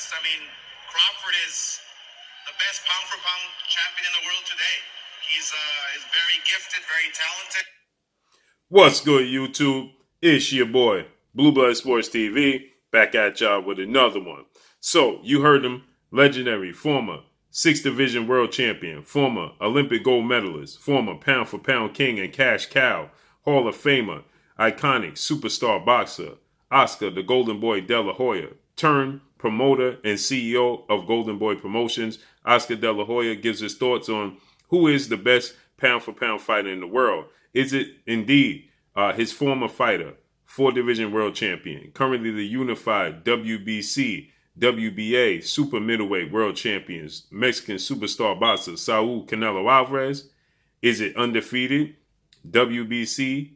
best. I mean, Crawford is the best pound-for-pound champion in the world today. He's very gifted, very talented. What's good, YouTube? It's your boy, Blue Blood Sports TV, back at y'all with another one. So, you heard him, legendary, former 6th Division World Champion, former Olympic gold medalist, former pound-for-pound king and cash cow, Hall of Famer, iconic superstar boxer, Oscar the Golden Boy De La Hoya, turned promoter and CEO of Golden Boy Promotions. Oscar De La Hoya gives his thoughts on who is the best pound-for-pound fighter in the world. Is it indeed his former fighter, 4th Division World Champion, currently the unified WBC, WBA Super Middleweight World Champions, Mexican superstar boxer Saul Canelo Alvarez? Is it undefeated WBC,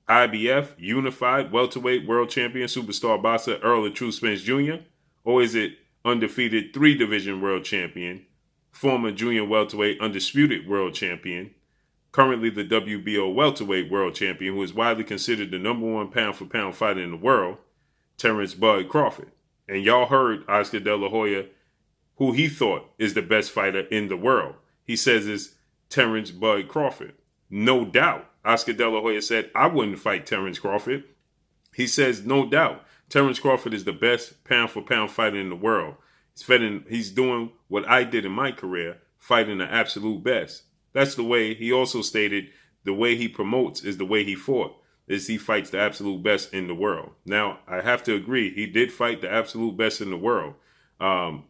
IBF Unified Welterweight World Champion Superstar boxer Errol "The Truth" Spence Jr.? Or is it undefeated 3 Division World Champion, former Junior Welterweight Undisputed World Champion, currently the WBO Welterweight World Champion, who is widely considered the #1 pound-for-pound fighter in the world, Terence "Bud" Crawford? And y'all heard Oscar De La Hoya, who he thought is the best fighter in the world. He says it's Terence "Bud" Crawford. No doubt. Oscar De La Hoya said, I wouldn't fight Terence Crawford. He says, no doubt, Terence Crawford is the best pound-for-pound fighter in the world. He's doing what I did in my career, fighting the absolute best. That's the way he also stated the way he promotes is the way he fought, is he fights the absolute best in the world. Now, I have to agree, he did fight the absolute best in the world. And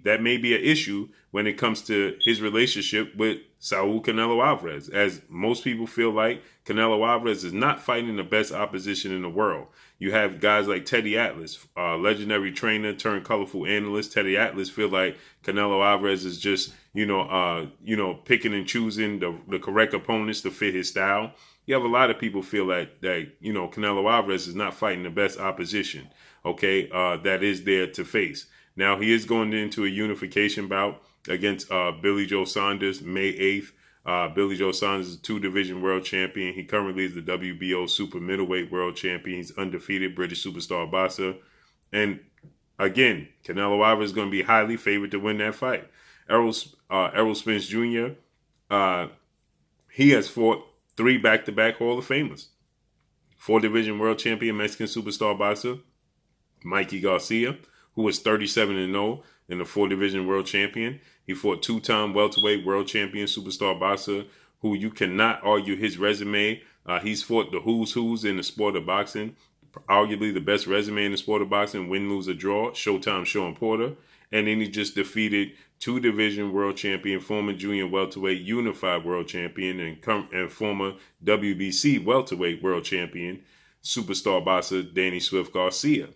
that may be an issue when it comes to his relationship with Saul Canelo Alvarez, as most people feel like Canelo Alvarez is not fighting the best opposition in the world. You have guys like Teddy Atlas, legendary trainer turned colorful analyst. Teddy Atlas feel like Canelo Alvarez is just, picking and choosing the correct opponents to fit his style. You have a lot of people feel that Canelo Alvarez is not fighting the best opposition, that is there to face. Now, he is going into a unification bout against Billy Joe Saunders May 8th. Billy Joe Saunders is a 2-division world champion. He currently is the WBO Super Middleweight World Champion. He's undefeated British superstar boxer. And again, Canelo Alvarez is going to be highly favored to win that fight. Errol Spence Jr., he has fought 3 back-to-back Hall of Famers. 4-division world champion, Mexican superstar boxer Mikey Garcia, who was 37-0 and the 4-division world champion. He fought 2-time welterweight world champion superstar boxer, who you cannot argue his resume. He's fought the who's in the sport of boxing, arguably the best resume in the sport of boxing, win, lose, or draw, Showtime Sean Porter. And then he just defeated 2-division world champion, former junior welterweight unified world champion, and former WBC welterweight world champion, superstar boxer Danny Swift Garcia,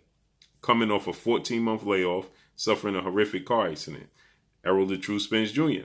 coming off a 14-month layoff, suffering a horrific car accident. Errol "The Truth" Spence Jr.,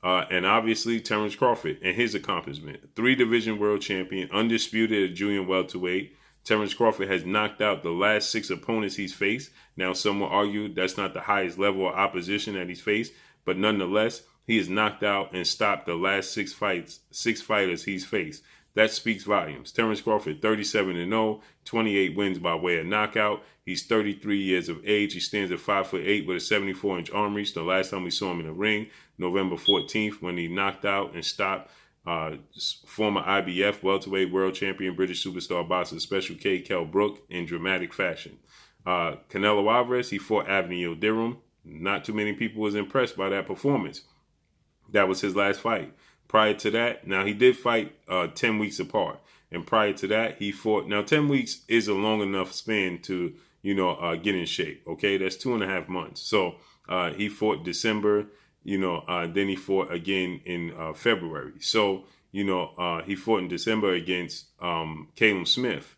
and obviously Terence Crawford and his accomplishment. 3-division world champion, undisputed at junior welterweight. Terence Crawford has knocked out the last 6 opponents he's faced. Now, some will argue that's not the highest level of opposition that he's faced, but nonetheless, he has knocked out and stopped the last 6 fighters he's faced. That speaks volumes. Terence Crawford, 37-0, 28 wins by way of knockout. He's 33 years of age. He stands at 5'8" with a 74-inch arm reach. The last time we saw him in the ring, November 14th, when he knocked out and stopped former IBF welterweight world champion British superstar boxer Special K. Kell Brook in dramatic fashion. Canelo Alvarez, he fought Avni Yildirim. Not too many people was impressed by that performance. That was his last fight. Prior to that, now he did fight 10 weeks apart. And prior to that, he fought. Now, 10 weeks is a long enough span to, get in shape. That's 2.5 months. So he fought December, then he fought again in February. So, he fought in December against Caleb Smith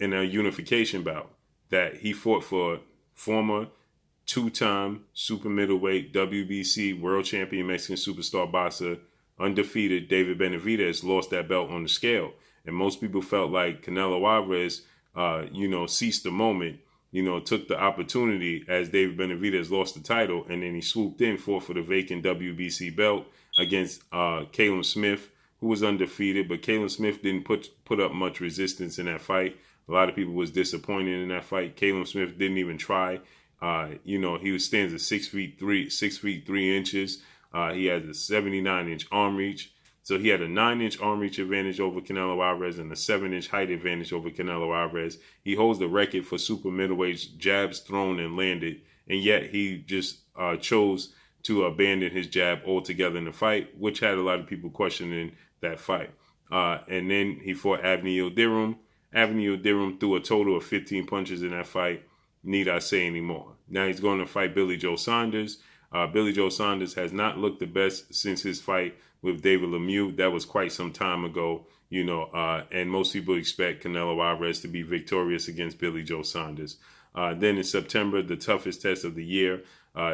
in a unification bout that he fought for former 2-time super middleweight WBC world champion Mexican superstar boxer, undefeated David Benavidez, lost that belt on the scale. And most people felt like Canelo Alvarez, seized the moment, took the opportunity as David Benavidez lost the title, and then he swooped in, fought for the vacant WBC belt against Caleb Smith, who was undefeated, but Caleb Smith didn't put up much resistance in that fight. A lot of people was disappointed in that fight. Caleb Smith didn't even try He stands at 6'3", 6'3" He has a 79-inch arm reach. So he had a 9-inch arm reach advantage over Canelo Alvarez and a 7-inch height advantage over Canelo Alvarez. He holds the record for super middleweights jabs thrown and landed, and yet he just chose to abandon his jab altogether in the fight, which had a lot of people questioning that fight. And then he fought Avni Yildirim. Avni Yildirim threw a total of 15 punches in that fight. Need I say anymore? Now he's going to fight Billy Joe Saunders. Billy Joe Saunders has not looked the best since his fight with David Lemieux. That was quite some time ago, and most people expect Canelo Alvarez to be victorious against Billy Joe Saunders. Then in September, the toughest test of the year,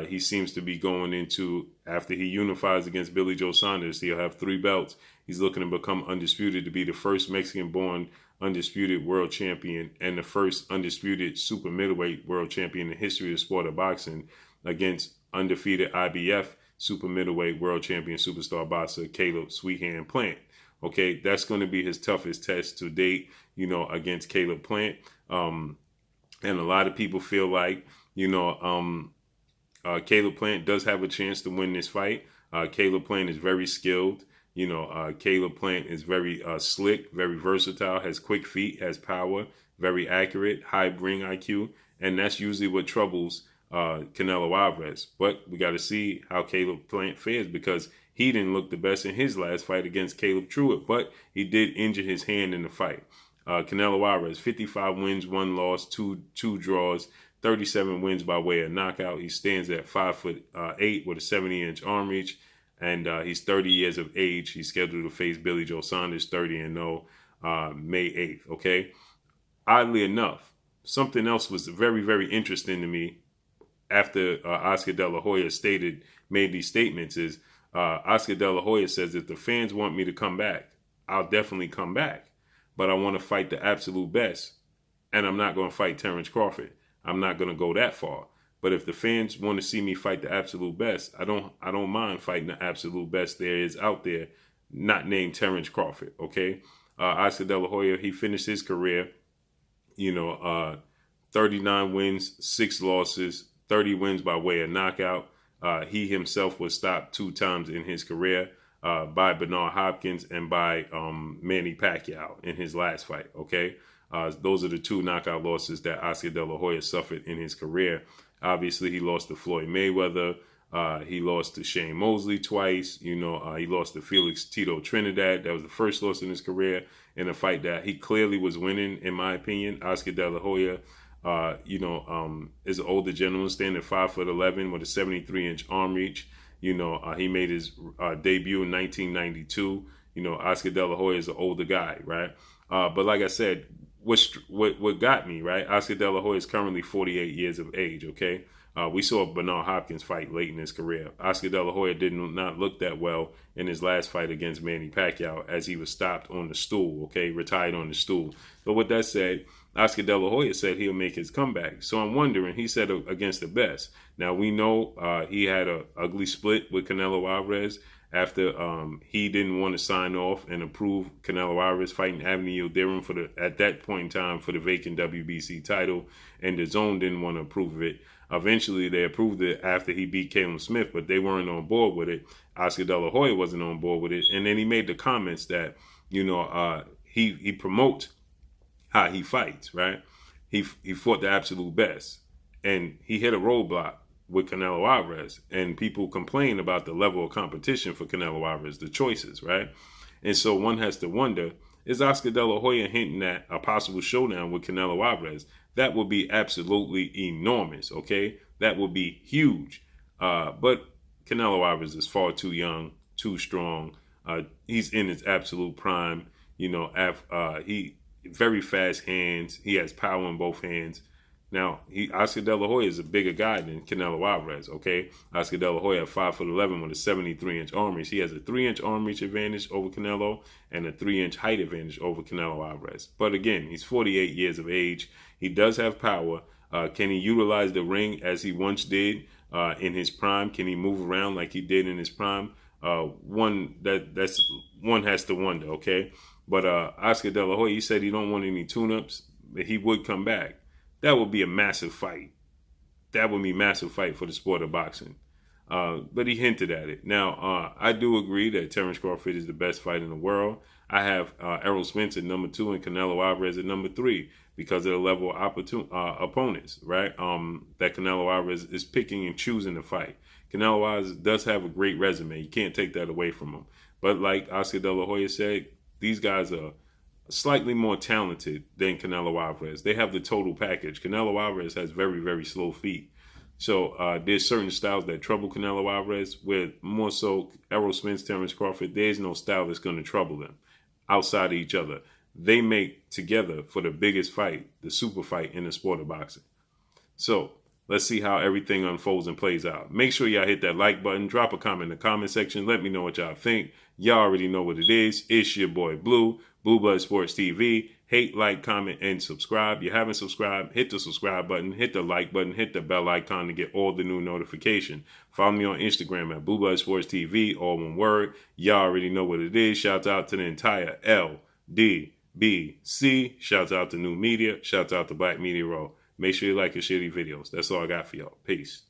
he seems to be going into, after he unifies against Billy Joe Saunders, he'll have 3 belts. He's looking to become undisputed, to be the first Mexican-born undisputed world champion and the first undisputed super middleweight world champion in the history of the sport of boxing, against undefeated IBF super middleweight world champion superstar boxer Caleb Sweethand Plant. Okay, that's going to be his toughest test to date, against Caleb Plant. And a lot of people feel like, Caleb Plant does have a chance to win this fight. Caleb Plant is very skilled. Caleb Plant is very slick, very versatile, has quick feet, has power, very accurate, high ring IQ. And that's usually what troubles Canelo Alvarez. But we got to see how Caleb Plant fares, because he didn't look the best in his last fight against Caleb Truitt, but he did injure his hand in the fight. Canelo Alvarez, 55 wins, 1 loss, two draws, 37 wins by way of knockout. He stands at 5'8" with a 70-inch arm reach, and he's 30 years of age. He's scheduled to face Billy Joe Saunders, 30-0, May 8th. Okay. Oddly enough, something else was very, very interesting to me after Oscar De La Hoya made these statements is Oscar De La Hoya says, if the fans want me to come back, I'll definitely come back. But I want to fight the absolute best. And I'm not going to fight Terence Crawford. I'm not going to go that far. But if the fans want to see me fight the absolute best, I don't mind fighting the absolute best there is out there, not named Terence Crawford. Okay. Oscar De La Hoya, he finished his career, 39 wins, 6 losses, 30 wins by way of knockout. He himself was stopped 2 times in his career by Bernard Hopkins and by Manny Pacquiao in his last fight. Okay, those are the 2 knockout losses that Oscar De La Hoya suffered in his career. Obviously, he lost to Floyd Mayweather. He lost to Shane Mosley twice. He lost to Felix Tito Trinidad. That was the first loss in his career in a fight that he clearly was winning, in my opinion. Oscar De La Hoya, is an older gentleman standing at 5'11" with a 73-inch arm reach. He made his debut in 1992. Oscar De La Hoya is an older guy, right? But like I said, what got me, right? Oscar De La Hoya is currently 48 years of age, okay? We saw Bernard Hopkins fight late in his career. Oscar De La Hoya did not look that well in his last fight against Manny Pacquiao, as he was stopped on the stool, okay? Retired on the stool. But with that said, Oscar De La Hoya said he'll make his comeback. So I'm wondering, he said against the best. Now, we know he had an ugly split with Canelo Alvarez after he didn't want to sign off and approve Canelo Alvarez fighting Avni Yildirim at that point in time for the vacant WBC title, and the Zone didn't want to approve of it. Eventually, they approved it after he beat Callum Smith, but they weren't on board with it. Oscar De La Hoya wasn't on board with it, and then he made the comments that he promotes how he fights, right? He fought the absolute best, and he hit a roadblock with Canelo Alvarez, and people complain about the level of competition for Canelo Alvarez, the choices, right? And so one has to wonder, is Oscar De La Hoya hinting at a possible showdown with Canelo Alvarez? That would be absolutely enormous, okay? That would be huge. But Canelo Alvarez is far too young, too strong. He's in his absolute prime. He very fast hands. He has power in both hands. Now, Oscar De La Hoya is a bigger guy than Canelo Alvarez, okay? Oscar De La Hoya at 5'11" with a 73-inch arm reach. He has a 3-inch arm reach advantage over Canelo and a 3-inch height advantage over Canelo Alvarez. But again, he's 48 years of age. He does have power. Can he utilize the ring as he once did in his prime? Can he move around like he did in his prime? One has to wonder, okay? But Oscar De La Hoya, he said he don't want any tune-ups, but he would come back. That would be a massive fight that would be a massive fight for the sport of boxing. But he hinted at it. Now, I do agree that Terence Crawford is the best fight in the world. I have Errol Spence at number 2 and Canelo Alvarez at number 3 because of the level of opponents, right? That Canelo Alvarez is picking and choosing to fight. Canelo Alvarez does have a great resume. You can't take that away from him. But like Oscar De La Hoya said, these guys are slightly more talented than Canelo Alvarez. They have the total package. Canelo Alvarez has very, very slow feet. So there's certain styles that trouble Canelo Alvarez, with more so Errol Spence, Terence Crawford. There's no style that's going to trouble them outside of each other. They make together for the biggest fight, the super fight in the sport of boxing. So let's see how everything unfolds and plays out. Make sure y'all hit that like button. Drop a comment in the comment section. Let me know what y'all think. Y'all already know what it is. It's your boy Blue, Blue Blood Sports TV. Hate, like, comment, and subscribe. If you haven't subscribed, hit the subscribe button, hit the like button, hit the bell icon to get all the new notification. Follow me on Instagram at Blue Blood Sports TV, all one word. Y'all already know what it is. Shout out to the entire LDBC. Shout out to New Media. Shout out to Black Media Row. Make sure you like and share these videos. That's all I got for y'all. Peace.